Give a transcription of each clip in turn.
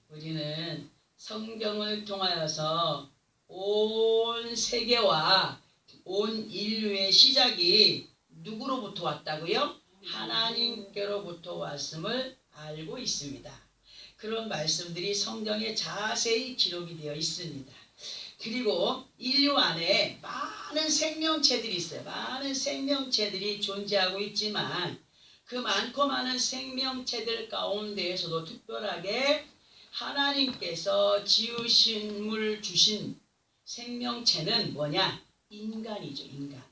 우리는 성경을 통하여서 온 세계와 온 인류의 시작이 누구로부터 왔다고요? 하나님께로부터 왔음을 알고 있습니다. 그런 말씀들이 성경에 자세히 기록이 되어 있습니다. 그리고 인류 안에 많은 생명체들이 있어요. 많은 생명체들이 존재하고 있지만 그 많고 많은 생명체들 가운데에서도 특별하게 하나님께서 지으심을 주신 생명체는 뭐냐? 인간이죠. 인간.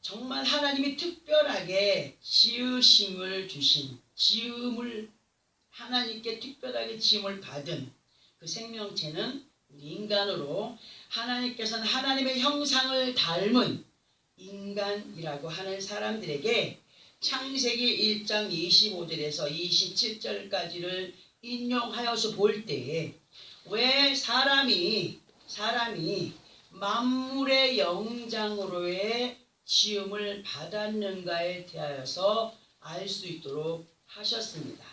정말 하나님이 특별하게 지으심을 주신, 하나님께 특별하게 지음을 받은 그 생명체는 인간으로, 하나님께서는 하나님의 형상을 닮은 인간이라고 하는 사람들에게 창세기 1장 25절에서 27절까지를 인용하여서 볼 때에 왜 사람이 만물의 영장으로의 지음을 받았는가에 대하여서 알 수 있도록 하셨습니다.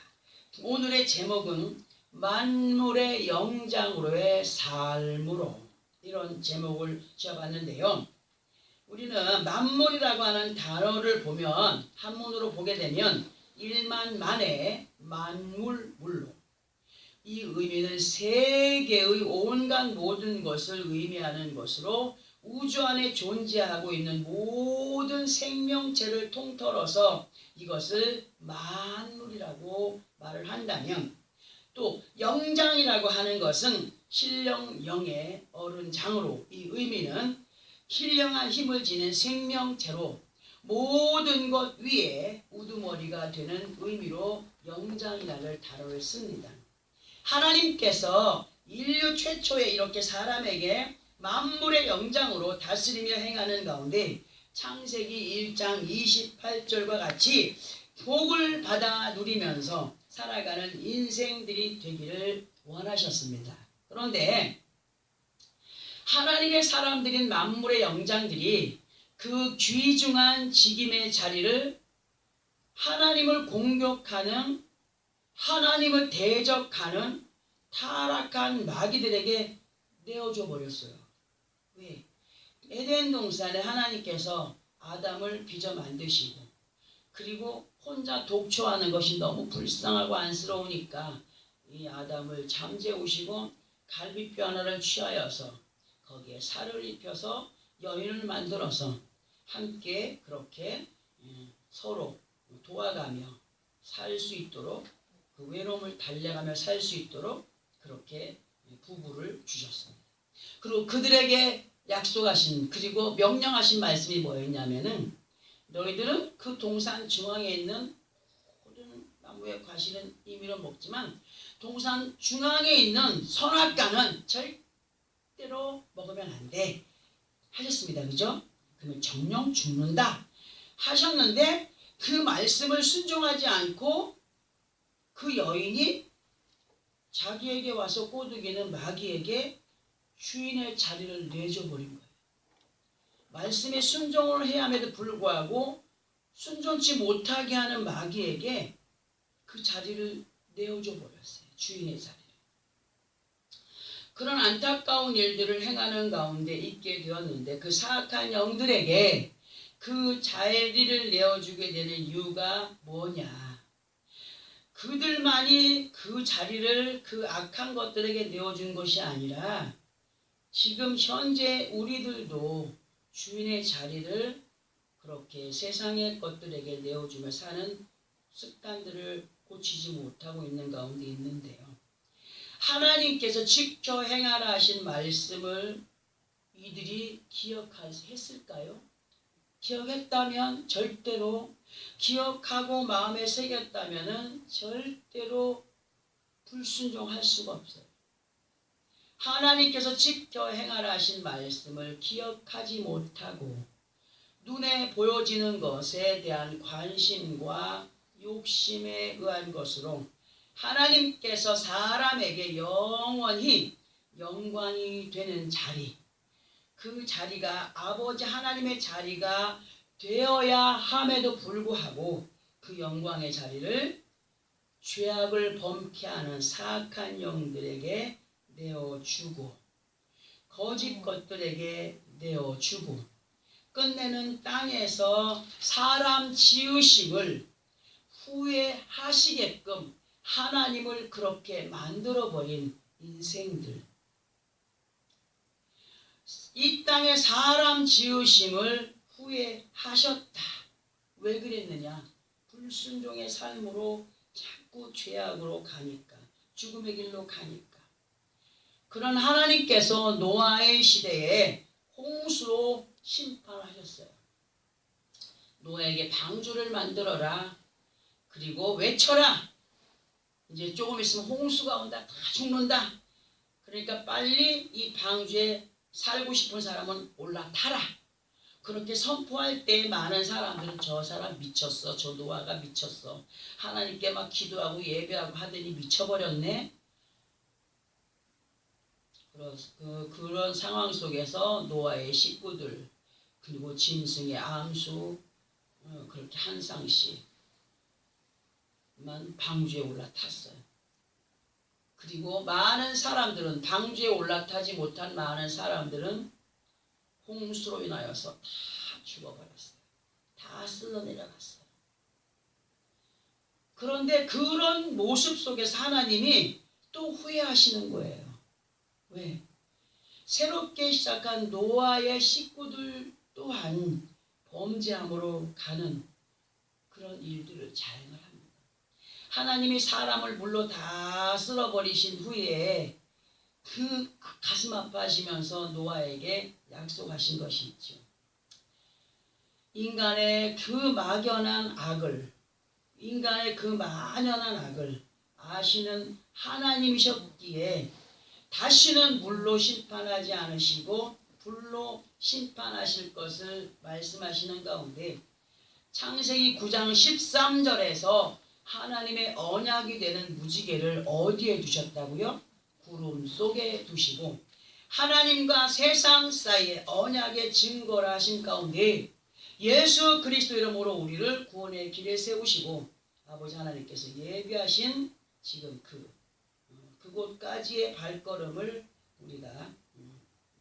오늘의 제목은 만물의 영장으로의 삶으로, 이런 제목을 지어봤는데요. 우리는 만물이라고 하는 단어를 보면, 한문으로 보게 되면 일만만의 만물물로, 이 의미는 세계의 온갖 모든 것을 의미하는 것으로 우주 안에 존재하고 있는 모든 생명체를 통틀어서 이것을 만물이라고 말을 한다면, 또 영장이라고 하는 것은 신령영의 어른장으로, 이 의미는 신령한 힘을 지닌 생명체로 모든 것 위에 우두머리가 되는 의미로 영장이라는 단어를 씁니다. 하나님께서 인류 최초에 이렇게 사람에게 만물의 영장으로 다스리며 행하는 가운데 창세기 1장 28절과 같이 복을 받아 누리면서 살아가는 인생들이 되기를 원하셨습니다. 그런데 하나님의 사람들인 만물의 영장들이 그 귀중한 직임의 자리를 하나님을 공격하는, 하나님을 대적하는 타락한 마귀들에게 내어줘 버렸어요. 왜? 에덴 동산에 하나님께서 아담을 빚어 만드시고, 그리고 혼자 독초하는 것이 너무 불쌍하고 안쓰러우니까 이 아담을 잠재우시고 갈비뼈 하나를 취하여서 거기에 살을 입혀서 여인을 만들어서 함께 그렇게 서로 도와가며 살 수 있도록, 그 외로움을 달래가며 살 수 있도록 그렇게 부부를 주셨습니다. 그리고 그들에게 약속하신, 그리고 명령하신 말씀이 뭐였냐면은, 너희들은 그 동산 중앙에 있는 모든 나무의 과실은 임의로 먹지만 동산 중앙에 있는 선악과는 절대로 먹으면 안 돼 하셨습니다. 그죠? 그러면 정령 죽는다 하셨는데, 그 말씀을 순종하지 않고 그 여인이 자기에게 와서 꼬드기는 마귀에게 주인의 자리를 내줘버린 거예요. 말씀에 순종을 해야 함에도 불구하고 순종치 못하게 하는 마귀에게 그 자리를 내어줘 버렸어요. 주인의 자리를. 그런 안타까운 일들을 행하는 가운데 있게 되었는데, 그 사악한 영들에게 그 자리를 내어주게 되는 이유가 뭐냐? 그들만이 그 자리를 그 악한 것들에게 내어준 것이 아니라 지금 현재 우리들도 주인의 자리를 그렇게 세상의 것들에게 내어주며 사는 습관들을 고치지 못하고 있는 가운데 있는데요. 하나님께서 지켜 행하라 하신 말씀을 이들이 기억했을까요? 기억했다면 절대로, 기억하고 마음에 새겼다면 절대로 불순종할 수가 없어요. 하나님께서 지켜 행하라 하신 말씀을 기억하지 못하고 눈에 보여지는 것에 대한 관심과 욕심에 의한 것으로 하나님께서 사람에게 영원히 영광이 되는 자리, 그 자리가 아버지 하나님의 자리가 되어야 함에도 불구하고 그 영광의 자리를 죄악을 범케 하는 사악한 영들에게 내어주고 거짓 것들에게 내어주고 끝내는 땅에서 사람 지으심을 후회하시게끔 하나님을 그렇게 만들어버린 인생들, 이 땅에 사람 지으심을 후회하셨다. 왜 그랬느냐? 불순종의 삶으로 자꾸 죄악으로 가니까, 죽음의 길로 가니까. 그런 하나님께서 노아의 시대에 홍수로 심판하셨어요. 노아에게 방주를 만들어라. 그리고 외쳐라. 이제 조금 있으면 홍수가 온다. 다 죽는다. 그러니까 빨리 이 방주에 살고 싶은 사람은 올라타라. 그렇게 선포할 때 많은 사람들은 저 사람 미쳤어. 저 노아가 미쳤어. 하나님께 막 기도하고 예배하고 하더니 미쳐버렸네. 그런 상황 속에서 노아의 식구들 그리고 짐승의 암수 그렇게 한 쌍씩만 방주에 올라탔어요. 그리고 많은 사람들은 방주에 올라타지 못한 많은 사람들은 홍수로 인하여서 다 죽어버렸어요. 다 쓸려 내려갔어요. 그런데 그런 모습 속에서 하나님이 또 후회하시는 거예요. 왜? 새롭게 시작한 노아의 식구들 또한 범죄함으로 가는 그런 일들을 자행을 합니다. 하나님이 사람을 물로 다 쓸어버리신 후에 그 가슴 아파하시면서 노아에게 약속하신 것이 있죠. 인간의 그 막연한 악을, 인간의 그 만연한 악을 아시는 하나님이셨기에 다시는 물로 심판하지 않으시고 불로 심판하실 것을 말씀하시는 가운데 창세기 9장 13절에서 하나님의 언약이 되는 무지개를 어디에 두셨다고요? 구름 속에 두시고 하나님과 세상 사이에 언약의 증거를 하신 가운데 예수 그리스도 이름으로 우리를 구원의 길에 세우시고 아버지 하나님께서 예비하신 지금 그곳까지의 발걸음을 우리가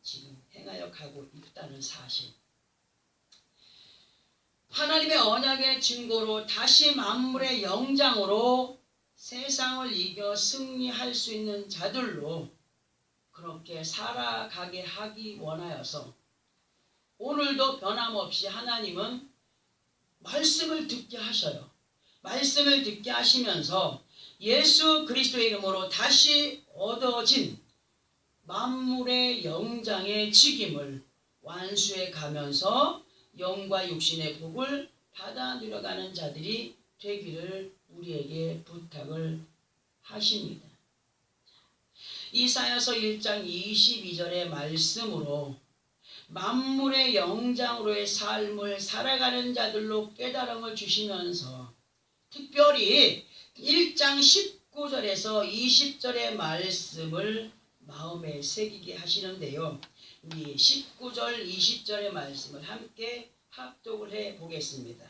지금 행하여 가고 있다는 사실. 하나님의 언약의 증거로 다시 만물의 영장으로 세상을 이겨 승리할 수 있는 자들로 그렇게 살아가게 하기 원하여서 오늘도 변함없이 하나님은 말씀을 듣게 하셔요. 말씀을 듣게 하시면서 예수 그리스도의 이름으로 다시 얻어진 만물의 영장의 직임을 완수해 가면서 영과 육신의 복을 받아 누려가는 자들이 되기를 우리에게 부탁을 하십니다. 이사야서 1장 22절의 말씀으로 만물의 영장으로의 삶을 살아가는 자들로 깨달음을 주시면서 특별히 1장 19절에서 20절의 말씀을 마음에 새기게 하시는데요. 우리 19절 20절의 말씀을 함께 합독을 해 보겠습니다.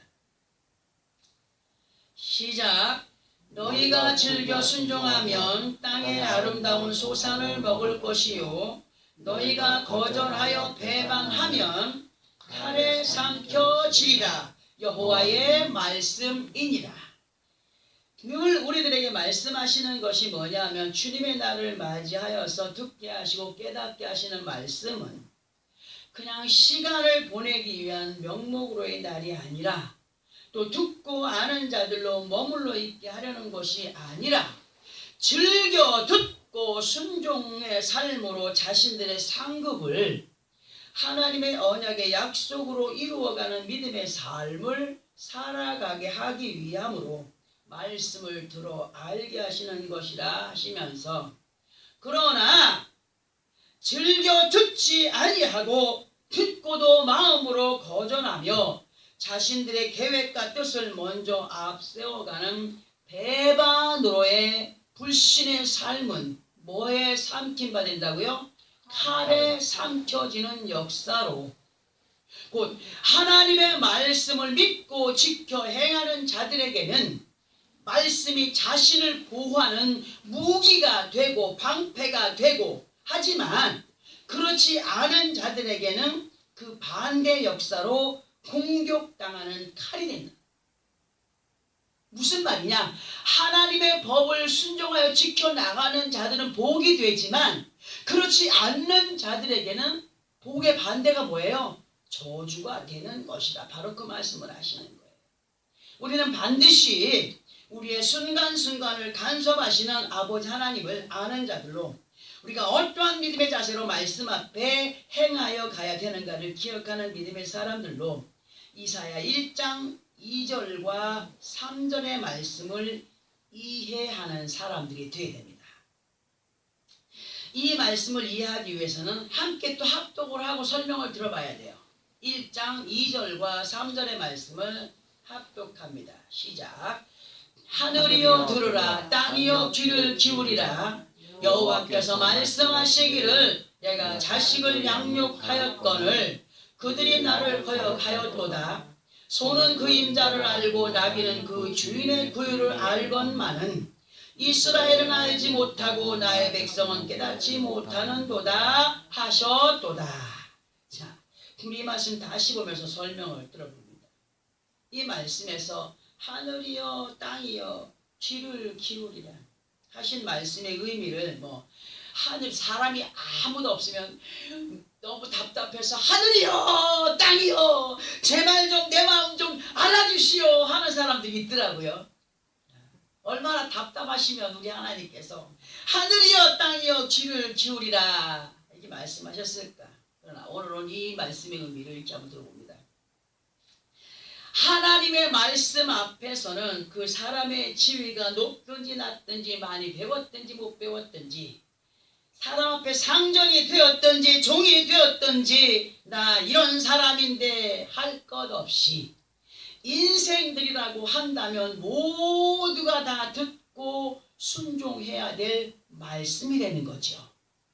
시작. 너희가 즐겨 순종하면 땅의 아름다운 소산을 먹을 것이요 너희가 거절하여 배반하면 칼에 삼켜지리라. 여호와의 말씀이니라. 늘 우리들에게 말씀하시는 것이 뭐냐 하면 주님의 날을 맞이하여서 듣게 하시고 깨닫게 하시는 말씀은 그냥 시간을 보내기 위한 명목으로의 날이 아니라 또 듣고 아는 자들로 머물러 있게 하려는 것이 아니라 즐겨 듣고 순종의 삶으로 자신들의 상급을 하나님의 언약의 약속으로 이루어가는 믿음의 삶을 살아가게 하기 위함으로 말씀을 들어 알게 하시는 것이라 하시면서 그러나 즐겨 듣지 아니하고 듣고도 마음으로 거절하며 자신들의 계획과 뜻을 먼저 앞세워가는 배반으로의 불신의 삶은 뭐에 삼킴 받는다고요? 칼에 삼켜지는 역사로 곧 하나님의 말씀을 믿고 지켜 행하는 자들에게는 말씀이 자신을 보호하는 무기가 되고 방패가 되고, 하지만 그렇지 않은 자들에게는 그 반대 역사로 공격당하는 칼이 된다. 무슨 말이냐? 하나님의 법을 순종하여 지켜나가는 자들은 복이 되지만 그렇지 않는 자들에게는 복의 반대가 뭐예요? 저주가 되는 것이다. 바로 그 말씀을 하시는 거예요. 우리는 반드시 우리의 순간순간을 간섭하시는 아버지 하나님을 아는 자들로, 우리가 어떠한 믿음의 자세로 말씀 앞에 행하여 가야 되는가를 기억하는 믿음의 사람들로 이사야 1장 2절과 3절의 말씀을 이해하는 사람들이 되어야 됩니다. 이 말씀을 이해하기 위해서는 함께 또 합독을 하고 설명을 들어봐야 돼요. 1장 2절과 3절의 말씀을 합독합니다. 시작. 하늘이여 들으라, 땅이여 귀를 기울이라. 여호와께서 말씀하시기를 내가 자식을 양육하였거늘 그들이 나를 거역하였도다. 소는 그 임자를 알고 나귀는 그 주인의 구유를 알건만은 이스라엘은 알지 못하고 나의 백성은 깨닫지 못하는도다 하셨도다. 자, 우리 이 말씀 다시 보면서 설명을 들어봅니다. 이 말씀에서 하늘이여 땅이여 귀를 기울이라 하신 말씀의 의미를, 하늘, 사람이 아무도 없으면 너무 답답해서 하늘이여 땅이여 제 말 좀, 내 마음 좀 알아주시오 하는 사람들이 있더라고요. 얼마나 답답하시면 우리 하나님께서 하늘이여 땅이여 귀를 기울이라 이렇게 말씀하셨을까. 그러나 오늘은 이 말씀의 의미를 이렇게 한번 들어봅니다. 하나님의 말씀 앞에서는 그 사람의 지위가 높든지 낮든지, 많이 배웠든지 못 배웠든지, 사람 앞에 상전이 되었든지 종이 되었든지, 나 이런 사람인데 할 것 없이 인생들이라고 한다면 모두가 다 듣고 순종해야 될 말씀이 되는 거죠.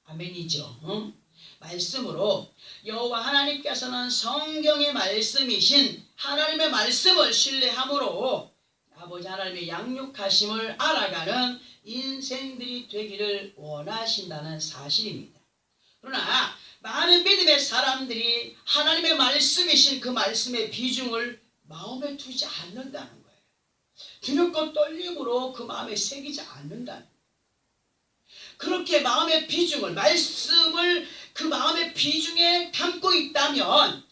아멘이죠. 응? 말씀으로 여호와 하나님께서는 성경의 말씀이신 하나님의 말씀을 신뢰함으로 아버지 하나님의 양육하심을 알아가는 인생들이 되기를 원하신다는 사실입니다. 그러나 많은 믿음의 사람들이 하나님의 말씀이신 그 말씀의 비중을 마음에 두지 않는다는 거예요. 두렵고 떨림으로 그 마음에 새기지 않는다는 거예요. 그렇게 마음의 비중을, 말씀을 그 마음의 비중에 담고 있다면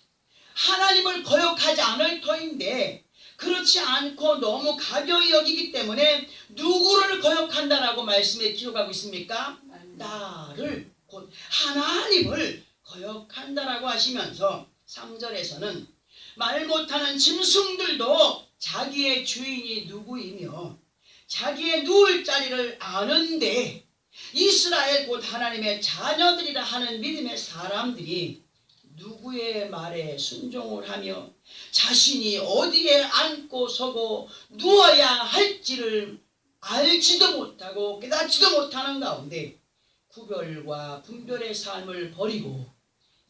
하나님을 거역하지 않을 터인데, 그렇지 않고 너무 가벼이 여기기 때문에 누구를 거역한다라고 말씀에 기록하고 있습니까? 나를, 곧 하나님을 거역한다라고 하시면서 3절에서는 말 못하는 짐승들도 자기의 주인이 누구이며 자기의 누울 자리를 아는데, 이스라엘 곧 하나님의 자녀들이라 하는 믿음의 사람들이 누구의 말에 순종을 하며 자신이 어디에 앉고 서고 누워야 할지를 알지도 못하고 깨닫지도 못하는 가운데 구별과 분별의 삶을 버리고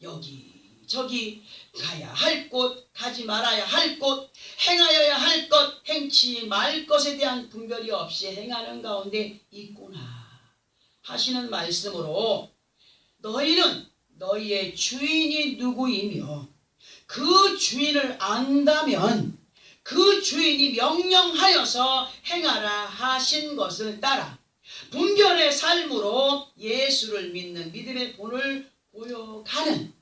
여기저기 가야 할 곳, 가지 말아야 할 곳, 행하여야 할 것, 행치 말 것에 대한 분별이 없이 행하는 가운데 있구나 하시는 말씀으로, 너희는 너희의 주인이 누구이며 그 주인을 안다면 그 주인이 명령하여서 행하라 하신 것을 따라 분별의 삶으로 예수를 믿는 믿음의 본을 보여가는,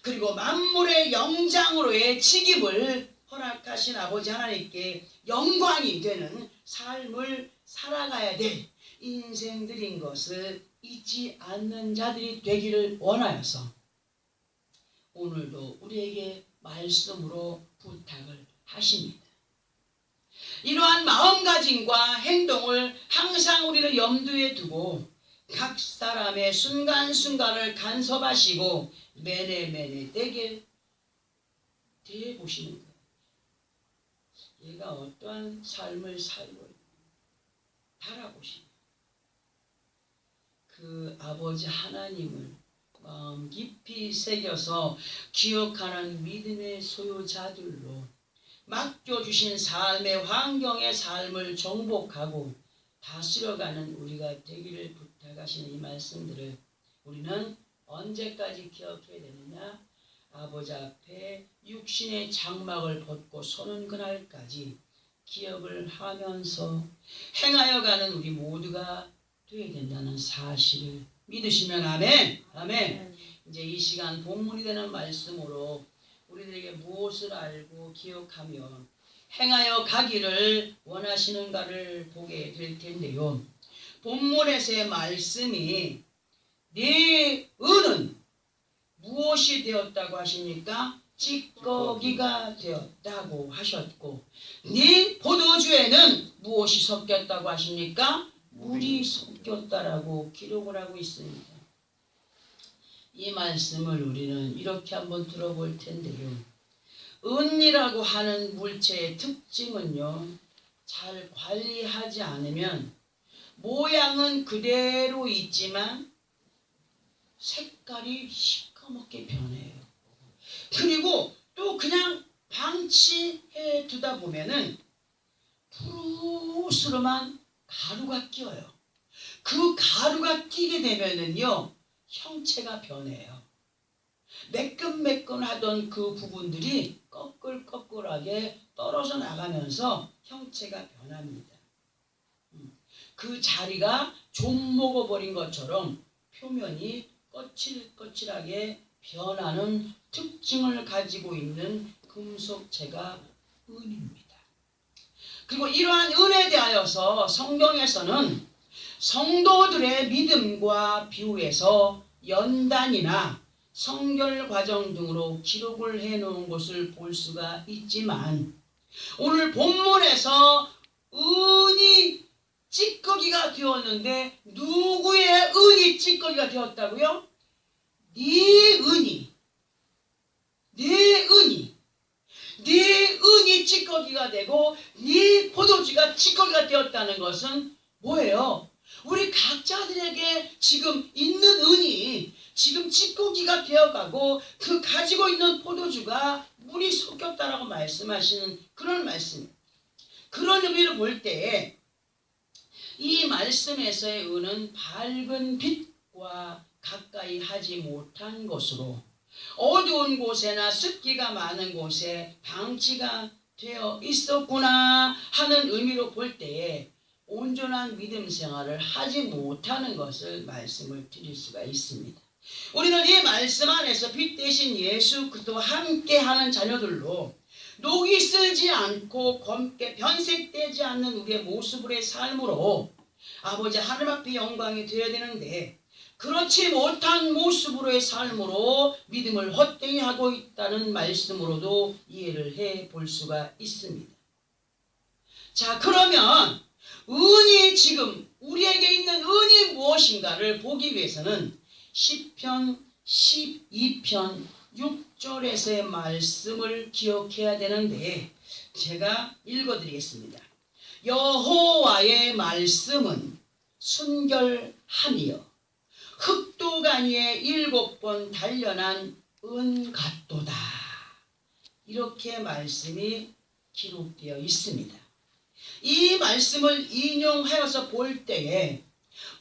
그리고 만물의 영장으로의 직임을 허락하신 아버지 하나님께 영광이 되는 삶을 살아가야 될 인생들인 것을 잊지 않는 자들이 되기를 원하여서 오늘도 우리에게 말씀으로 부탁을 하십니다. 이러한 마음가짐과 행동을 항상 우리는 염두에 두고 각 사람의 순간순간을 간섭하시고 매네매네 되게 대해보시는 거예요. 얘가 어떠한 삶을 살고 있는지 바라보시는 거예요. 그 아버지 하나님을 마음 깊이 새겨서 기억하는 믿음의 소유자들로 맡겨주신 삶의 환경의 삶을 정복하고 다스려가는 우리가 되기를 부탁하시는 이 말씀들을 우리는 언제까지 기억해야 되느냐? 아버지 앞에 육신의 장막을 벗고 서는 그날까지 기억을 하면서 행하여 가는 우리 모두가 되어야 된다는 사실을 믿으시면 아멘. 아멘. 이제 이 시간 본문이 되는 말씀으로 우리들에게 무엇을 알고 기억하며 행하여 가기를 원하시는가를 보게 될 텐데요. 본문에서의 말씀이 네 은은 무엇이 되었다고 하십니까? 찌꺼기가 되었다고 하셨고, 네 포도주에는 무엇이 섞였다고 하십니까? 물이 섞였다라고 기록을 하고 있습니다. 이 말씀을 우리는 이렇게 한번 들어볼 텐데요. 은이라고 하는 물체의 특징은요, 잘 관리하지 않으면 모양은 그대로 있지만 색깔이 시커멓게 변해요. 그리고 또 그냥 방치해 두다 보면은 푸르스름한 가루가 끼어요. 그 가루가 끼게 되면은요, 형체가 변해요. 매끈매끈하던 그 부분들이 꺼끌꺼끌하게 떨어져 나가면서 형체가 변합니다. 그 자리가 좀 먹어버린 것처럼 표면이 거칠거칠하게 변하는 특징을 가지고 있는 금속체가 은입니다. 그리고 이러한 은에 대하여서 성경에서는 성도들의 믿음과 비유에서 연단이나 성결 과정 등으로 기록을 해놓은 것을 볼 수가 있지만, 오늘 본문에서 은이 찌꺼기가 되었는데 누구의 은이 찌꺼기가 되었다고요? 네 은이 찌꺼기가 되고 네 포도주가 찌꺼기가 되었다는 것은 뭐예요? 우리 각자들에게 지금 있는 은이 지금 찌꺼기가 되어가고 그 가지고 있는 포도주가 물이 섞였다라고 말씀하시는 그런 말씀. 그런 의미로 볼 때 이 말씀에서의 은은 밝은 빛과 가까이 하지 못한 것으로 어두운 곳에나 습기가 많은 곳에 방치가 되어 있었구나 하는 의미로 볼 때에 온전한 믿음 생활을 하지 못하는 것을 말씀을 드릴 수가 있습니다. 우리는 이 말씀 안에서 빛 대신 예수 그리스도와 함께하는 자녀들로 녹이 슬지 않고 검게 변색되지 않는 우리의 모습의 삶으로 아버지 하늘 앞에 영광이 되어야 되는데, 그렇지 못한 모습으로의 삶으로 믿음을 헛되이 하고 있다는 말씀으로도 이해를 해 볼 수가 있습니다. 자, 그러면 은이 지금 우리에게 있는 은이 무엇인가를 보기 위해서는 시편 12편 6절에서의 말씀을 기억해야 되는데, 제가 읽어드리겠습니다. 여호와의 말씀은 순결함이요 흑도가니에 7번 단련한 은 같도다. 이렇게 말씀이 기록되어 있습니다. 이 말씀을 인용하여서 볼 때에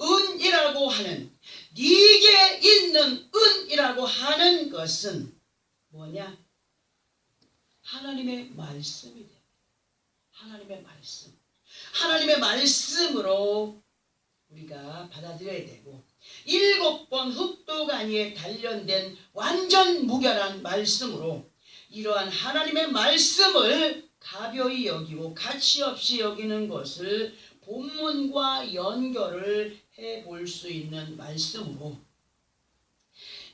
은이라고 하는, 네게 있는 은이라고 하는 것은 뭐냐? 하나님의 말씀이다. 하나님의 말씀. 하나님의 말씀으로 우리가 받아들여야 되고, 7번 흑도가니에 단련된 완전 무결한 말씀으로 이러한 하나님의 말씀을 가벼이 여기고 가치 없이 여기는 것을 본문과 연결을 해볼 수 있는 말씀으로,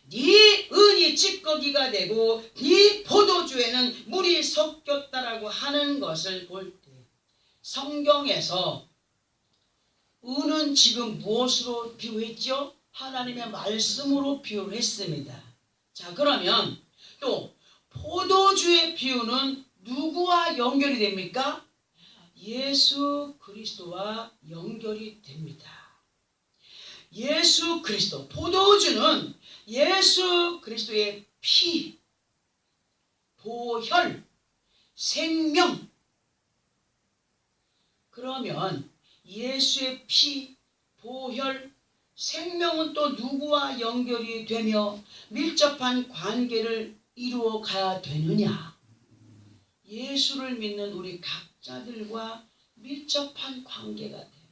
네 은이 찌꺼기가 되고 네 포도주에는 물이 섞였다라고 하는 것을 볼 때, 성경에서 은은 지금 무엇으로 비유했죠? 하나님의 말씀으로 비유를 했습니다. 자, 그러면 또 포도주의 비유는 누구와 연결이 됩니까? 예수 그리스도와 연결이 됩니다. 예수 그리스도, 포도주는 예수 그리스도의 피, 보혈, 생명. 그러면 예수의 피, 보혈, 생명은 또 누구와 연결이 되며 밀접한 관계를 이루어 가야 되느냐? 예수를 믿는 우리 각자들과 밀접한 관계가 돼요.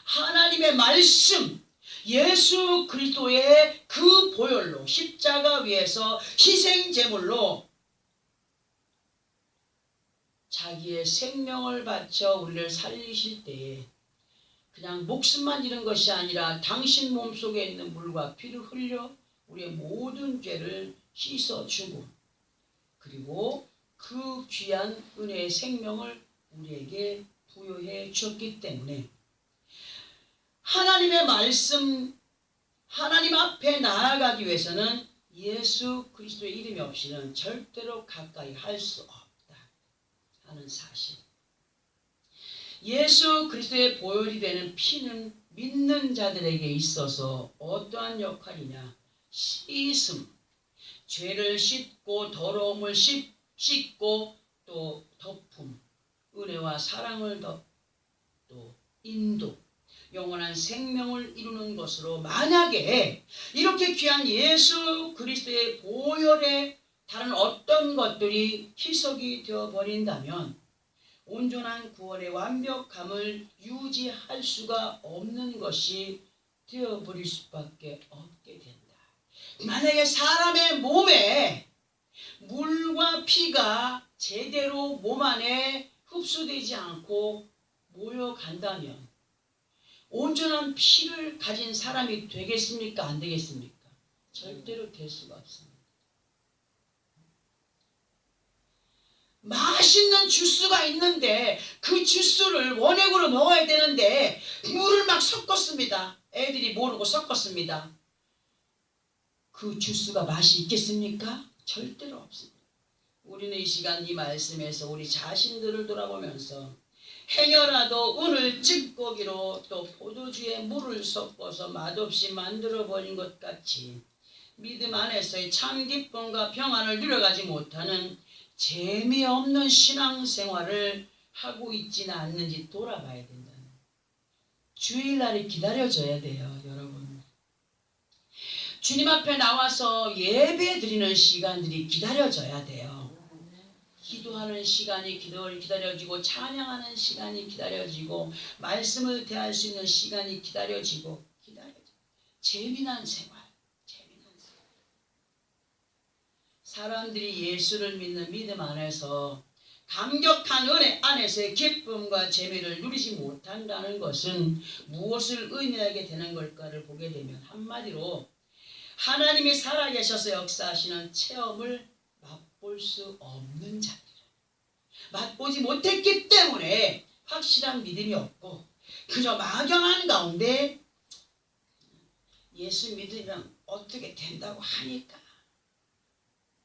하나님의 말씀, 예수 그리스도의 그 보혈로 십자가 위에서 희생제물로 자기의 생명을 바쳐 우리를 살리실 때에 그냥 목숨만 잃은 것이 아니라 당신 몸속에 있는 물과 피를 흘려 우리의 모든 죄를 씻어주고 그리고 그 귀한 은혜의 생명을 우리에게 부여해 주었기 때문에 하나님의 말씀, 하나님 앞에 나아가기 위해서는 예수 그리스도의 이름이 없이는 절대로 가까이 할 수 없다 하는 사실. 예수 그리스도의 보혈이 되는 피는 믿는 자들에게 있어서 어떠한 역할이냐? 씻음, 죄를 씻고 더러움을 씻고 또 덮음, 은혜와 사랑을 또 인도, 영원한 생명을 이루는 것으로 만약에 이렇게 귀한 예수 그리스도의 보혈에 다른 어떤 것들이 희석이 되어버린다면 온전한 구원의 완벽함을 유지할 수가 없는 것이 되어버릴 수밖에 없게 된다. 만약에 사람의 몸에 물과 피가 제대로 몸 안에 흡수되지 않고 모여간다면 온전한 피를 가진 사람이 되겠습니까? 안 되겠습니까? 절대로 될 수가 없습니다. 맛있는 주스가 있는데 그 주스를 원액으로 먹어야 되는데 물을 막 섞었습니다. 애들이 모르고 섞었습니다. 그 주스가 맛이 있겠습니까? 절대로 없습니다. 우리는 이 시간 이 말씀에서 우리 자신들을 돌아보면서 행여라도 오늘 찌꺼기로 또 포도주에 물을 섞어서 맛없이 만들어버린 것 같이 믿음 안에서의 참 기쁨과 평안을 누려가지 못하는 재미없는 신앙생활을 하고 있지는 않는지 돌아봐야 된다. 주일날이 기다려져야 돼요, 여러분. 주님 앞에 나와서 예배 드리는 시간들이 기다려져야 돼요. 기도하는 시간이 기다려지고 찬양하는 시간이 기다려지고 말씀을 대할 수 있는 시간이 기다려지고 재미난 생활. 사람들이 예수를 믿는 믿음 안에서 감격한 은혜 안에서의 기쁨과 재미를 누리지 못한다는 것은 무엇을 의미하게 되는 걸까를 보게 되면 한마디로 하나님이 살아계셔서 역사하시는 체험을 맛볼 수 없는 자들이라. 맛보지 못했기 때문에 확실한 믿음이 없고 그저 막연한 가운데 예수 믿으면 어떻게 된다고 하니까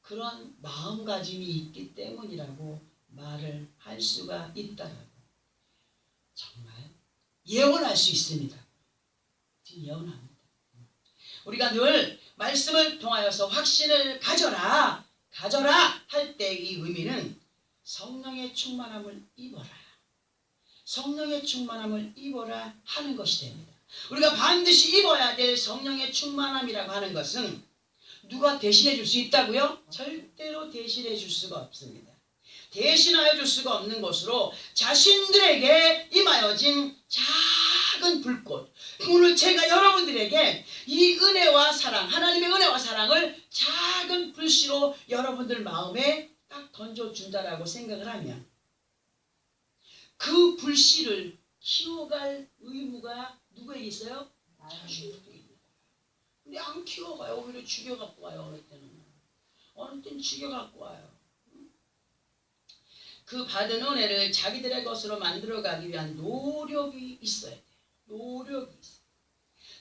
그런 마음가짐이 있기 때문이라고 말을 할 수가 있다라고 정말 예언할 수 있습니다. 지금 예언합니다. 우리가 늘 말씀을 통하여서 확신을 가져라 할 때 이 의미는 성령의 충만함을 입어라. 성령의 충만함을 입어라 하는 것이 됩니다. 우리가 반드시 입어야 될 성령의 충만함이라고 하는 것은 누가 대신해 줄 수 있다고요? 절대로 대신해 줄 수가 없습니다. 대신하여 줄 수가 없는 것으로 자신들에게 임하여진 작은 불꽃. 오늘 제가 여러분들에게 이 은혜와 사랑, 하나님의 은혜와 사랑을 작은 불씨로 여러분들 마음에 딱 던져준다라고 생각을 하면 그 불씨를 키워갈 의무가 누구에게 있어요? 자신들에게 있는 거예요. 근데 안 키워가요. 오히려 죽여갖고 와요. 어느 때는. 어느 때는 죽여갖고 와요. 그 받은 은혜를 자기들의 것으로 만들어가기 위한 노력이 있어야 돼요. 노력이 있어요.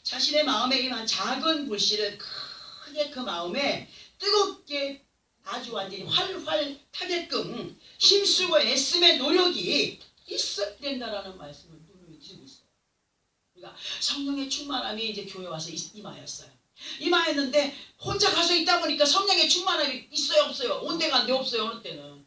자신의 마음에 임한 작은 불씨를 크게 그 마음에 뜨겁게 아주 완전히 활활 타게끔 힘쓰고 애씀의 노력이 있어야 된다라는 말씀을 누누이 드리고 있어요. 그러니까 성령의 충만함이 이제 교회 와서 임하였어요. 임하였는데 혼자 가서 있다 보니까 성령의 충만함이 있어요 없어요? 온데간데 없어요. 어느 때는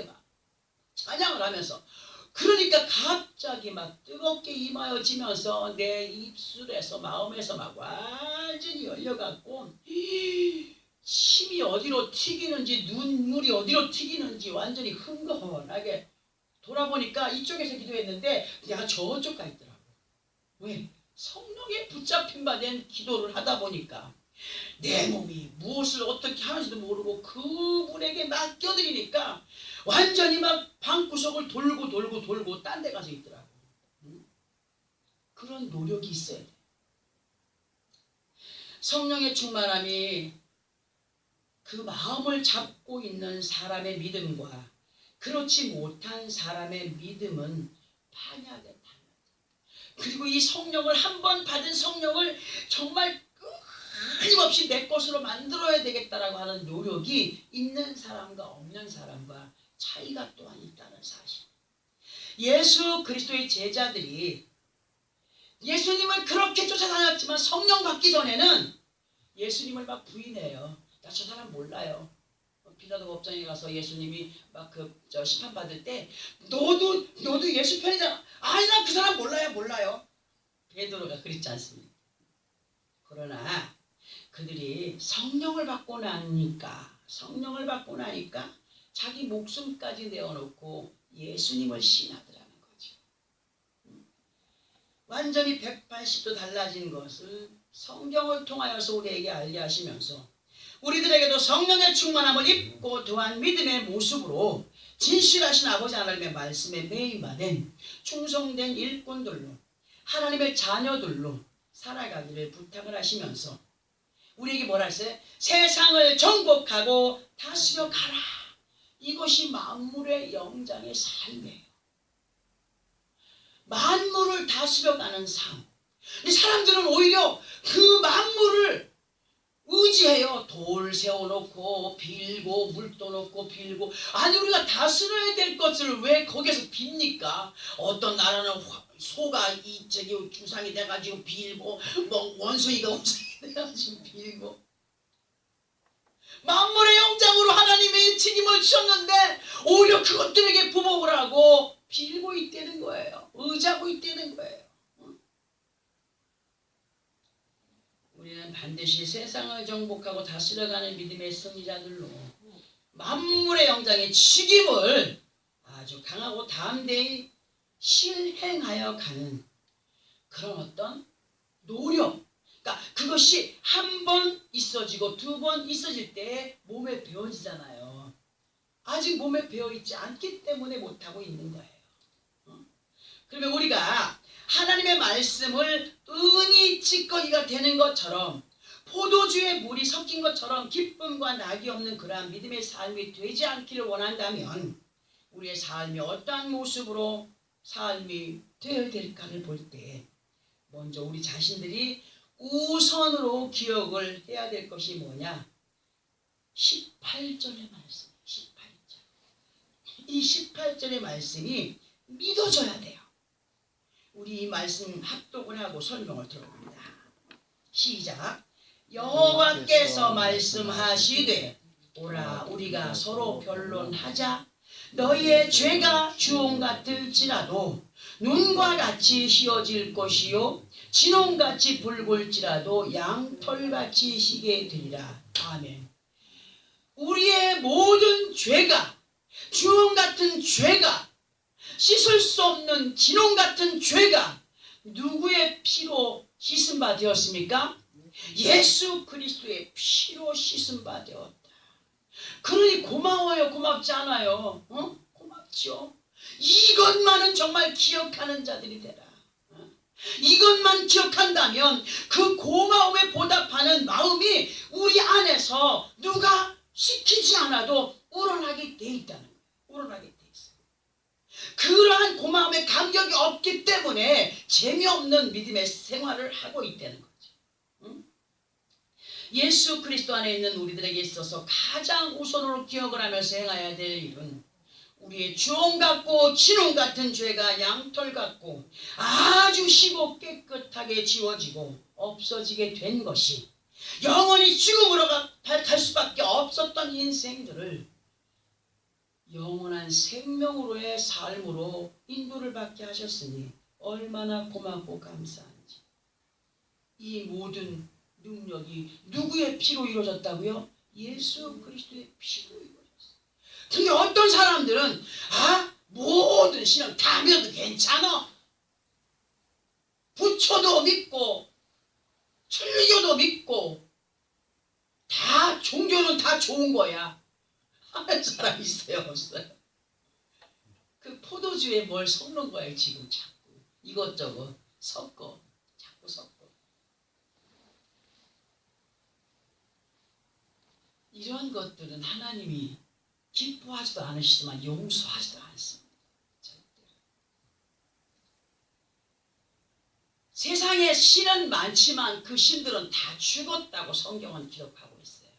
이렇게 막 찬양을 하면서, 그러니까 갑자기 막 뜨겁게 임하여지면서 내 입술에서 마음에서 막 완전히 열려갖고 침이 어디로 튀기는지 눈물이 어디로 튀기는지 완전히 흥건하게 돌아보니까 이쪽에서 기도했는데 내가 저쪽 가 있더라고. 왜? 성령에 붙잡힌 바 된 기도를 하다 보니까 내 몸이 무엇을 어떻게 하는지도 모르고 그분에게 맡겨드리니까 완전히 막 방구석을 돌고 딴 데 가서 있더라고. 그런 노력이 있어야 돼. 성령의 충만함이 그 마음을 잡고 있는 사람의 믿음과 그렇지 못한 사람의 믿음은 판약에 달라요. 그리고 이 성령을 한 번 받은 성령을 정말 끊임없이 내 것으로 만들어야 되겠다라고 하는 노력이 있는 사람과 없는 사람과 차이가 또한 있다는 사실. 예수 그리스도의 제자들이 예수님을 그렇게 쫓아다녔지만 성령 받기 전에는 예수님을 막 부인해요. 나 저 사람 몰라요. 빌라도 법정에 가서 예수님이 막 심판 받을 때 너도 예수 편이잖아. 아니 나 그 사람 몰라요. 베드로가 그랬지 않습니까? 그러나 그들이 성령을 받고 나니까 자기 목숨까지 내어놓고 예수님을 신하더라는 거죠. 완전히 180도 달라진 것을 성경을 통하여서 우리에게 알게 하시면서 우리들에게도 성령의 충만함을 입고 또한 믿음의 모습으로 진실하신 아버지 하나님의 말씀에 매임받은 충성된 일꾼들로 하나님의 자녀들로 살아가기를 부탁을 하시면서 우리에게 뭐라 했어요? 세상을 정복하고 다스려 가라. 이것이 만물의 영장의 삶이에요. 만물을 다스려가는 삶. 근데 사람들은 오히려 그 만물을 의지해요. 돌 세워놓고 빌고 물도 넣고 빌고. 아니 우리가 다스려야 될 것을 왜 거기서 빕니까? 어떤 나라는 소가 주상이 돼가지고 빌고 뭐 원숭이가 돼가지고 빌고. 만물의 영장으로 하나님의 책임을 주셨는데 오히려 그것들에게 부복을 하고 빌고 있다는 거예요. 의지하고 있다는 거예요. 우리는 반드시 세상을 정복하고 다스려가는 믿음의 승리자들로 만물의 영장의 책임을 아주 강하고 담대히 실행하여 가는 그런 어떤 노력. 그러니까 그것이 한 번 있어지고 두 번 있어질 때 몸에 배어지잖아요. 아직 몸에 배어있지 않기 때문에 못하고 있는 거예요. 그러면 우리가 하나님의 말씀을 은히 찌꺼기가 되는 것처럼 포도주에 물이 섞인 것처럼 기쁨과 낙이 없는 그러한 믿음의 삶이 되지 않기를 원한다면 우리의 삶이 어떠한 모습으로 삶이 되어야 될까를 볼 때 먼저 우리 자신들이 우선으로 기억을 해야 될 것이 뭐냐? 18절의 말씀. 18절. 이 18절의 말씀이 믿어져야 돼요. 우리 이 말씀 합독을 하고 설명을 들어봅니다. 시작. 여호와께서 말씀하시되 오라 우리가 서로 변론하자. 너희의 죄가 주홍 같을지라도 눈과 같이 희어질 것이요 진홍같이 붉을지라도 양털같이 희게 되리라. 아멘. 우리의 모든 죄가 주홍 같은 죄가 씻을 수 없는 진홍 같은 죄가 누구의 피로 씻은 바 되었습니까? 예수 그리스도의 피로 씻은 바 되었다. 그러니 고마워요? 고맙지 않아요? 고맙죠. 이것만은 정말 기억하는 자들이 되라. 이것만 기억한다면 그 고마움에 보답하는 마음이 우리 안에서 누가 시키지 않아도 우러나게 돼 있다는 거예요. 우러나게 돼 있어요. 그러한 고마움의 감격이 없기 때문에 재미없는 믿음의 생활을 하고 있다는 거죠. 응? 예수 그리스도 안에 있는 우리들에게 있어서 가장 우선으로 기억을 하면서 행해야 될 일은 우리의 주홍 같고 진홍 같은 죄가 양털 같고 아주 쉽고 깨끗하게 지워지고 없어지게 된 것이 영원히 죽음으로 갈 수밖에 없었던 인생들을 영원한 생명으로의 삶으로 인도를 받게 하셨으니 얼마나 고맙고 감사한지. 이 모든 능력이 누구의 피로 이루어졌다고요? 예수 그리스도의 피로 이루어졌어요. 근데 어떤 사람들은 모든 신은 다 믿어도 괜찮아. 부처도 믿고 천주교도 믿고 다 종교는 다 좋은 거야 하는 사람 있어요, 없어요? 그 포도주에 뭘 섞는 거예요. 지금 자꾸 이것저것 섞어, 자꾸 섞어. 이런 것들은 하나님이 기뻐하지도 않으시지만 용서하지도 않습니다. 절대로. 세상에 신은 많지만 그 신들은 다 죽었다고 성경은 기록하고 있어요.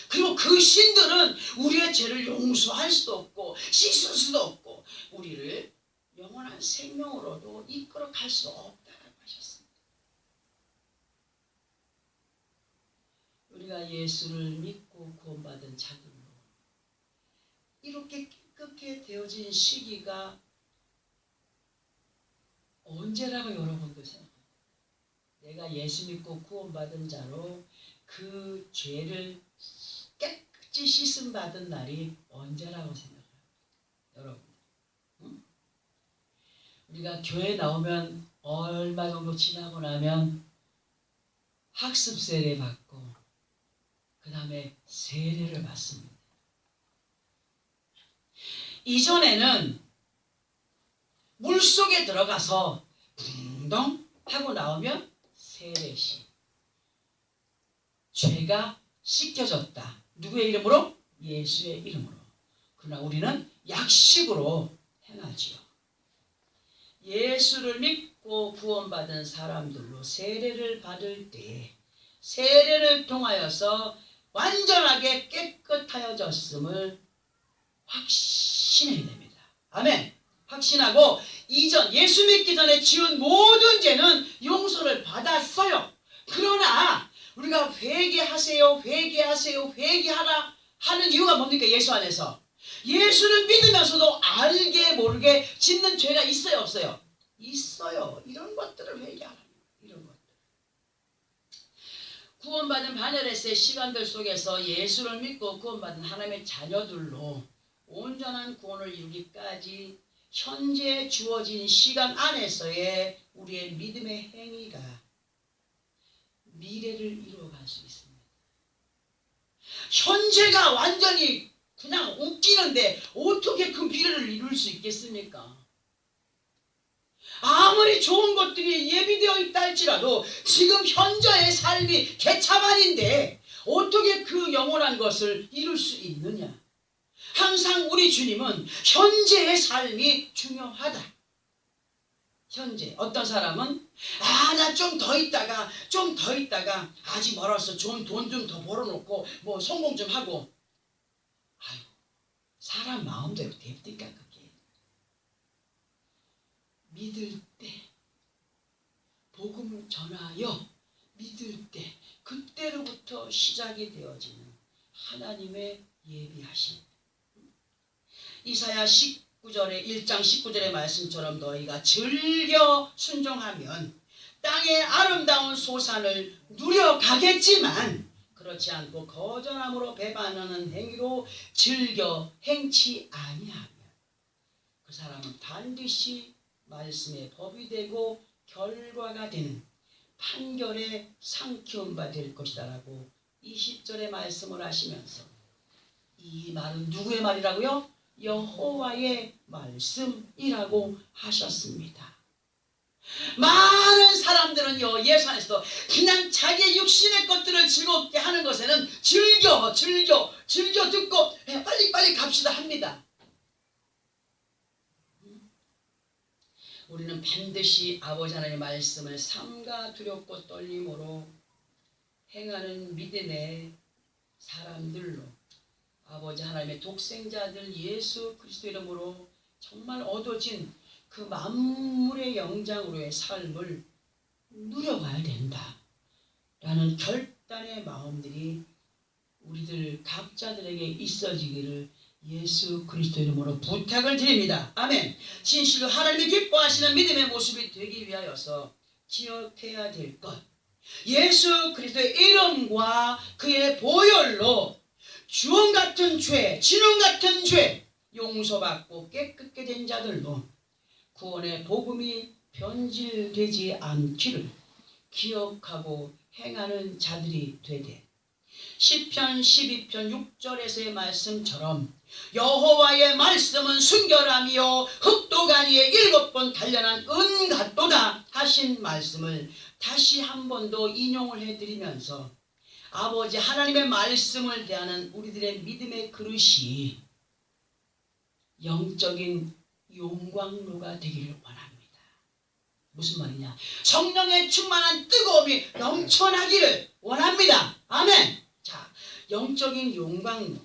그리고 그 신들은 우리의 죄를 용서할 수도 없고 씻을 수도 없고 우리를 영원한 생명으로도 이끌어 갈 수 없다고 하셨습니다. 우리가 예수를 믿고 구원받은 자들로 이렇게 깨끗게 되어진 시기가 언제라고 여러분도 생각합니다. 내가 예수 믿고 구원받은 자로 그 죄를 깨끗이 씻음 받은 날이 언제라고 생각해요? 여러분, 응? 우리가 교회 나오면 얼마 정도 지나고 나면 학습 세례 받고 그 다음에 세례를 받습니다. 이전에는 물속에 들어가서 붕덩 하고 나오면 세례시. 죄가 씻겨졌다. 누구의 이름으로? 예수의 이름으로. 그러나 우리는 약식으로 행하지요. 예수를 믿고 구원받은 사람들로 세례를 받을 때 세례를 통하여서 완전하게 깨끗하여졌음을 확신해야 됩니다. 아멘. 확신하고 이전 예수 믿기 전에 지은 모든 죄는 용서를 받았어요. 그러나 우리가 회개하세요, 회개하세요, 회개하라 하는 이유가 뭡니까? 예수 안에서 예수를 믿으면서도 알게 모르게 짓는 죄가 있어요, 없어요? 있어요. 이런 것들을 회개하라. 이런 것들. 구원받은 바네레스의 시간들 속에서 예수를 믿고 구원받은 하나님의 자녀들로 온전한 구원을 이루기까지 현재 주어진 시간 안에서의 우리의 믿음의 행위가 미래를 이루어갈 수 있습니다. 현재가 완전히 그냥 웃기는데 어떻게 그 미래를 이룰 수 있겠습니까? 아무리 좋은 것들이 예비되어 있다 할지라도 지금 현재의 삶이 개차반인데 어떻게 그 영원한 것을 이룰 수 있느냐? 항상 우리 주님은 현재의 삶이 중요하다. 현재. 어떤 사람은 나 좀 더 있다가 아직 멀어서 좋은 돈 좀 더 벌어놓고 뭐 성공 좀 하고. 아유, 사람 마음대로 됩니까 그게? 믿을 때 복음을 전하여 믿을 때 그때로부터 시작이 되어지는 하나님의 예비하심. 이사야 19절의 1장 19절의 말씀처럼 너희가 즐겨 순종하면 땅의 아름다운 소산을 누려가겠지만 그렇지 않고 거절함으로 배반하는 행위로 즐겨 행치 아니하면 그 사람은 반드시 말씀의 법이 되고 결과가 되는 판결에 상키운 바 될 것이다 라고 20절의 말씀을 하시면서 이 말은 누구의 말이라고요? 여호와의 말씀이라고 하셨습니다. 많은 사람들은요, 예수 안에서 그냥 자기 육신의 것들을 즐겁게 하는 것에는 즐겨 듣고 빨리 갑시다 합니다. 우리는 반드시 아버지 하나님의 말씀을 삼가 두렵고 떨림으로 행하는 믿음의 사람들로 아버지 하나님의 독생자들 예수 그리스도 이름으로 정말 얻어진 그 만물의 영장으로의 삶을 누려가야 된다 라는 결단의 마음들이 우리들 각자들에게 있어지기를 예수 그리스도 이름으로 부탁을 드립니다. 아멘. 진실로 하나님이 기뻐하시는 믿음의 모습이 되기 위하여서 기억해야 될 것, 예수 그리스도의 이름과 그의 보혈로 주원 같은 죄, 진원 같은 죄 용서받고 깨끗게 된 자들로 구원의 복음이 변질되지 않기를 기억하고 행하는 자들이 되되, 시편 12편 6절에서의 말씀처럼 여호와의 말씀은 순결하며 흑도가니에 7번 단련한 은 같도다 하신 말씀을 다시 한 번 더 인용을 해드리면서 아버지 하나님의 말씀을 대하는 우리들의 믿음의 그릇이 영적인 용광로가 되기를 원합니다. 무슨 말이냐? 성령의 충만한 뜨거움이 넘쳐나기를 원합니다. 아멘. 자, 영적인 용광로.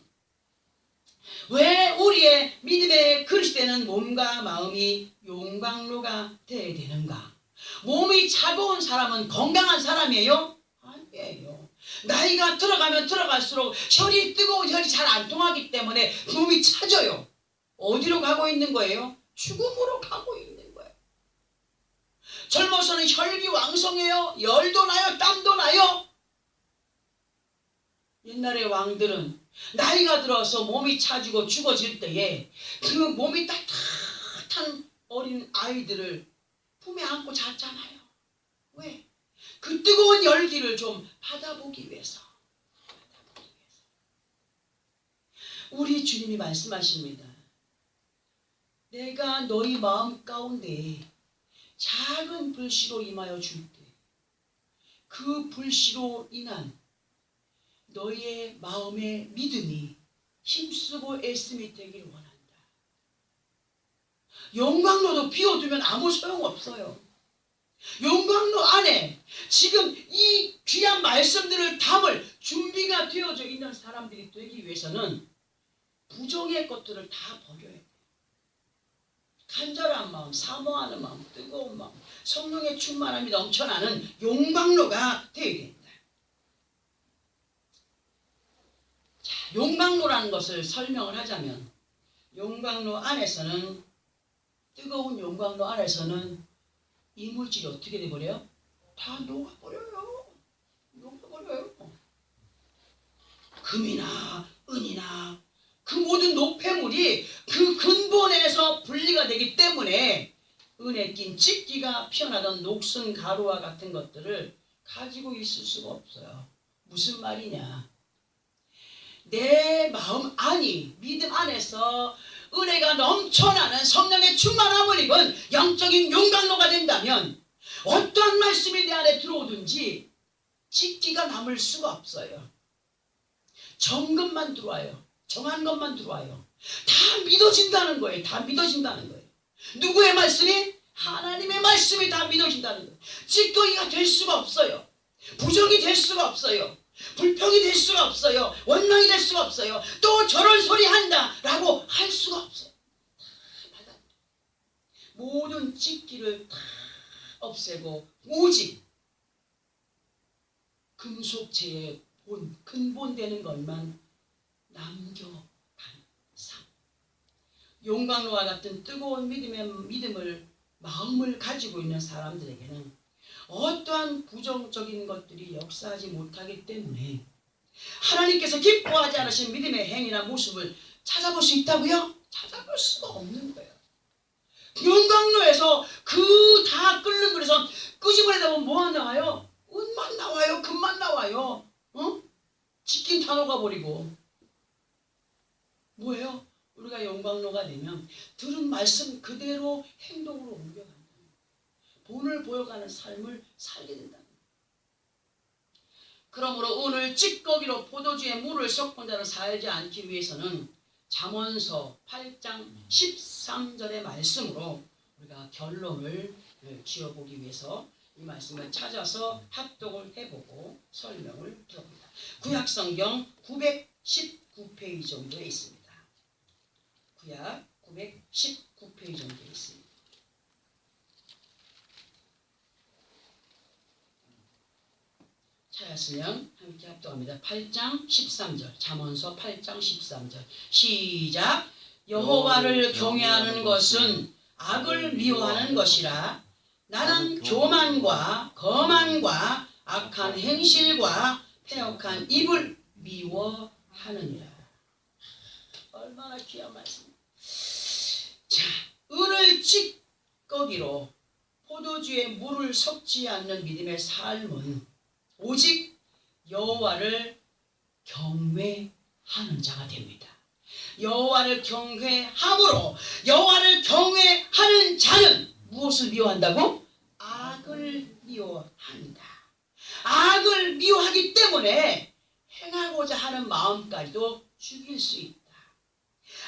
왜 우리의 믿음의 그릇이 되는 몸과 마음이 용광로가 되어야 되는가? 몸이 차가운 사람은 건강한 사람이에요? 아니에요. 나이가 들어가면 들어갈수록 혈이 뜨거운 혈이 잘 안 통하기 때문에 몸이 차져요. 어디로 가고 있는 거예요? 죽음으로 가고 있는 거예요. 젊어서는 혈기 왕성해요. 열도 나요. 땀도 나요. 옛날의 왕들은 나이가 들어서 몸이 차지고 죽어질 때에 그 몸이 따뜻한 어린 아이들을 품에 안고 잤잖아요. 왜? 그 뜨거운 열기를 좀 받아보기 위해서. 우리 주님이 말씀하십니다. 내가 너희 마음 가운데 작은 불씨로 임하여 줄 때 그 불씨로 인한 너희의 마음의 믿음이 힘쓰고 애씀이 되길 원한다. 용광로도 비워두면 아무 소용없어요. 용광로 안에 지금 이 귀한 말씀들을 담을 준비가 되어져 있는 사람들이 되기 위해서는 부정의 것들을 다 버려야 돼요. 간절한 마음, 사모하는 마음, 뜨거운 마음, 성령의 충만함이 넘쳐나는 용광로가 되어야 된다. 자, 용광로라는 것을 설명을 하자면 용광로 안에서는, 뜨거운 용광로 안에서는 이물질이 어떻게 돼버려요? 다 녹아버려요. 녹아버려요. 금이나 은이나 그 모든 노폐물이 그 근본에서 분리가 되기 때문에 은에 낀 찢기가 피어나던 녹슨 가루와 같은 것들을 가지고 있을 수가 없어요. 무슨 말이냐? 내 마음 안이, 믿음 안에서 은혜가 넘쳐나는 성령의 충만함을 입은 영적인 용광로가 된다면 어떠한 말씀이 내 안에 들어오든지 찢기가 남을 수가 없어요. 정금만 들어와요. 정한 것만 들어와요. 다 믿어진다는 거예요. 다 믿어진다는 거예요. 누구의 말씀이? 하나님의 말씀이 다 믿어진다는 거예요. 찌꺼기가 될 수가 없어요. 부정이 될 수가 없어요. 불평이 될 수가 없어요. 원망이 될 수가 없어요. 또 저런 소리 한다 라고 할 수가 없어요. 다 모든 찌기를 다 없애고 오직 금속체의 근본되는 것만 남겨간 삶. 용광로와 같은 뜨거운 믿음을 마음을 가지고 있는 사람들에게는 어떠한 부정적인 것들이 역사하지 못하기 때문에 하나님께서 기뻐하지 않으신 믿음의 행위나 모습을 찾아볼 수 있다고요? 찾아볼 수가 없는 거예요. 용광로에서 그 다 끓는 그래서 끄집어내다 보면 뭐가 나와요? 은만 나와요. 금만 나와요. 찢긴 다 녹아버리고. 뭐예요? 우리가 용광로가 되면 들은 말씀 그대로 행동으로 옮겨간다. 본을 보여가는 삶을 살게 된다. 그러므로 오늘 찌꺼기로 포도주에 물을 섞은 자로 살지 않기 위해서는 잠언서 8장 13절의 말씀으로 우리가 결론을 지어보기 위해서 이 말씀을 찾아서 합독을 해보고 설명을 들어봅니다. 구약성경 919페이지 정도에 있습니다. 구약 919페이지 정도에 있습니다. 찾았으면 함께 합독합니다. 8장 13절 잠언서 8장 13절 시작. 여호와를 경외하는 것은 악을 미워하는 것이라. 나는 교만과 거만과 악한 행실과 패역한 입을 미워하느니라. 얼마나 귀한 말씀입니다. 자, 은을 찌꺼기로 포도주에 물을 섞지 않는 믿음의 삶은 오직 여호와를 경외하는 자가 됩니다. 여호와를 경외함으로 여호와를 경외하는 자는 무엇을 미워한다고? 악을 미워한다. 악을 미워하기 때문에 행하고자 하는 마음까지도 죽일 수 있다.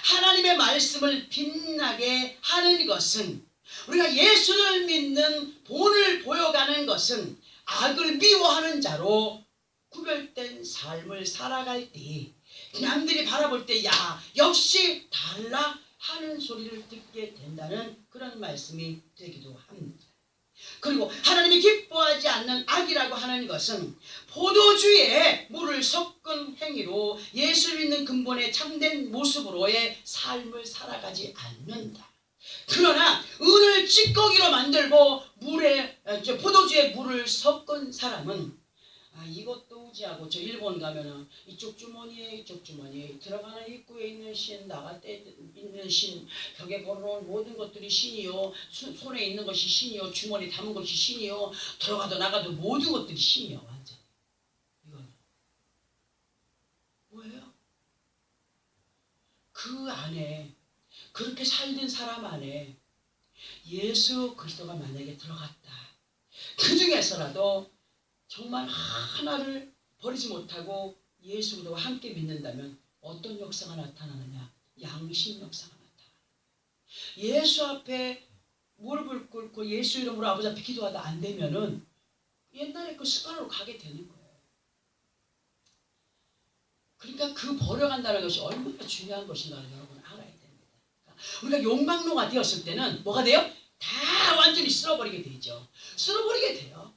하나님의 말씀을 빛나게 하는 것은, 우리가 예수를 믿는 본을 보여가는 것은 악을 미워하는 자로 구별된 삶을 살아갈 때 남들이 바라볼 때 야 역시 달라 하는 소리를 듣게 된다는 그런 말씀이 되기도 합니다. 그리고 하나님이 기뻐하지 않는 악이라고 하는 것은 포도주에 물을 섞은 행위로 예수 믿는 근본의 참된 모습으로의 삶을 살아가지 않는다. 그러나 은을 찌꺼기로 만들고 포도주에 물을 섞은 사람은 이것도 우지하고 저 일본 가면은 이쪽 주머니에 이쪽 주머니에 들어가는 입구에 있는 신, 나갈 때 있는 신, 벽에 걸어놓은 모든 것들이 신이요, 손에 있는 것이 신이요, 주머니 담은 것이 신이요, 들어가도 나가도 모든 것들이 신이요. 완전 이건 뭐예요? 그 안에 그렇게 살던 사람 안에 예수 그리스도가 만약에 들어갔다. 그 중에서라도 정말 하나를 버리지 못하고 예수 그리스도와 함께 믿는다면 어떤 역사가 나타나느냐? 양심 역사가 나타나. 예수 앞에 무릎을 꿇고 예수 이름으로 아버지 앞에 기도하다 안 되면은 옛날에 그 습관으로 가게 되는 거예요. 그러니까 그 버려간다는 것이 얼마나 중요한 것인가를 여러분 알아야 됩니다. 우리가 욕망로가 되었을 때는 뭐가 돼요? 다 완전히 쓸어버리게 되죠. 쓸어버리게 돼요.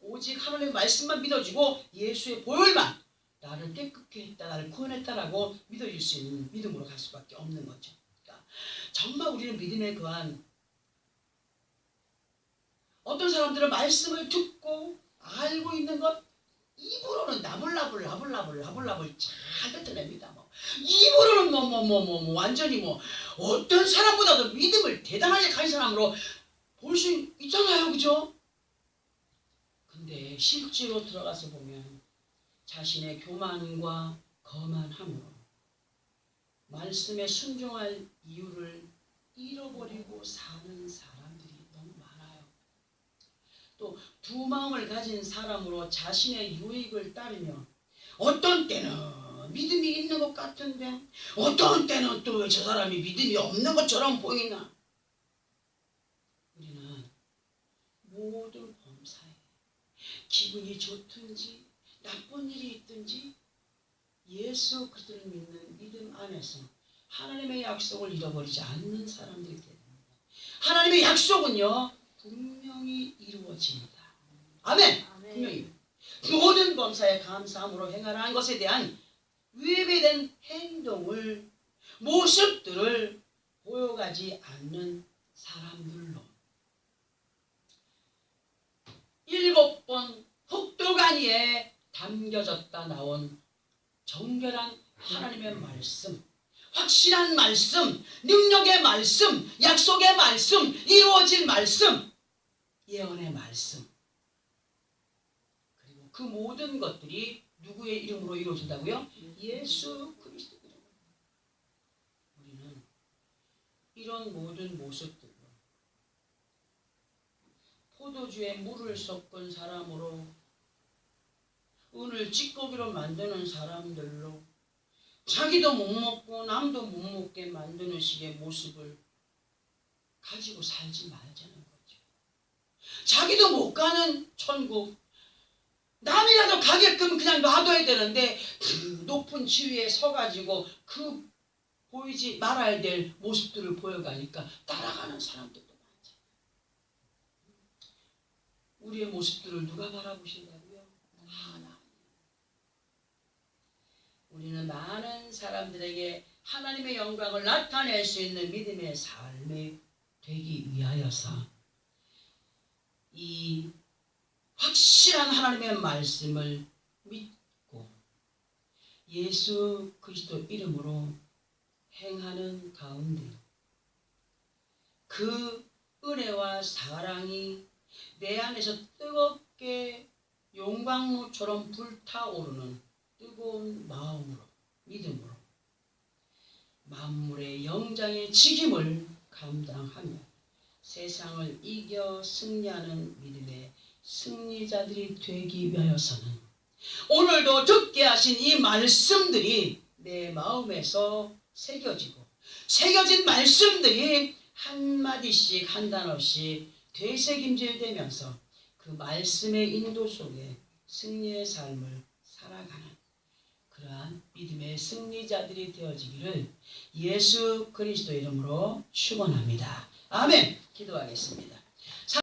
오직 하나님의 말씀만 믿어주고 예수의 보혈만 나를 깨끗게 했다, 나를 구원했다라고 믿어줄 수 있는 믿음으로 갈 수밖에 없는 거죠. 그러니까 정말 우리는 믿음에 거한, 어떤 사람들은 말씀을 듣고 알고 있는 것 입으로는 나불나불 잘 뱉어냅니다. 입으로는 완전히 어떤 사람보다도 믿음을 대단하게 가진 사람으로 볼 수 있잖아요, 그죠? 근데 실제로 들어가서 보면 자신의 교만과 거만함으로 말씀에 순종할 이유를 잃어버리고 사는 사람들이 너무 많아요. 또 두 마음을 가진 사람으로 자신의 유익을 따르며 어떤 때는 믿음이 있는 것 같은데 어떤 때는 또 왜 저 사람이 믿음이 없는 것처럼 보이나. 우리는 모든 범사에 기분이 좋든지 나쁜 일이 있든지 예수 그리스도를 믿는 믿음 안에서 하나님의 약속을 잃어버리지 않는 사람들이 됩니다. 하나님의 약속은요 분명히 이루어집니다. 아멘. 분명히 모든 범사에 감사함으로 행하라는 것에 대한 위배된 행동을, 모습들을 보여가지 않는 사람들로 7번 혹독한 담겨졌다 나온 정결한 하나님의 말씀, 확실한 말씀, 능력의 말씀, 약속의 말씀, 이루어질 말씀, 예언의 말씀, 그리고 그 모든 것들이 누구의 이름으로 이루어진다고요? 예수 그리스도 이름으로. 우리는 이런 모든 모습들로 포도주에 물을 섞은 사람으로, 은을 찌꺼기로 만드는 사람들로, 자기도 못 먹고 남도 못 먹게 만드는 식의 모습을 가지고 살지 말자는 거죠. 자기도 못 가는 천국, 남이라도 가게끔 그냥 놔둬야 되는데 그 높은 지위에 서가지고 그 보이지 말아야 될 모습들을 보여가니까 따라가는 사람들도 많잖아요. 우리의 모습들을 누가 바라보신다고요? 하나님. 우리는 많은 사람들에게 하나님의 영광을 나타낼 수 있는 믿음의 삶이 되기 위하여서 이 확실한 하나님의 말씀을 믿고 예수 그리스도 이름으로 행하는 가운데 그 은혜와 사랑이 내 안에서 뜨겁게 용광로처럼 불타오르는 뜨거운 마음으로, 믿음으로 만물의 영장의 직임을 감당하며 세상을 이겨 승리하는 믿음의 승리자들이 되기 위하여서는 오늘도 듣게 하신 이 말씀들이 내 마음에서 새겨진 말씀들이 한마디씩 한 단어씩 되새김질되면서 그 말씀의 인도 속에 승리의 삶을 살아가는 그러한 믿음의 승리자들이 되어지기를 예수 그리스도 이름으로 축원합니다. 아멘. 기도하겠습니다.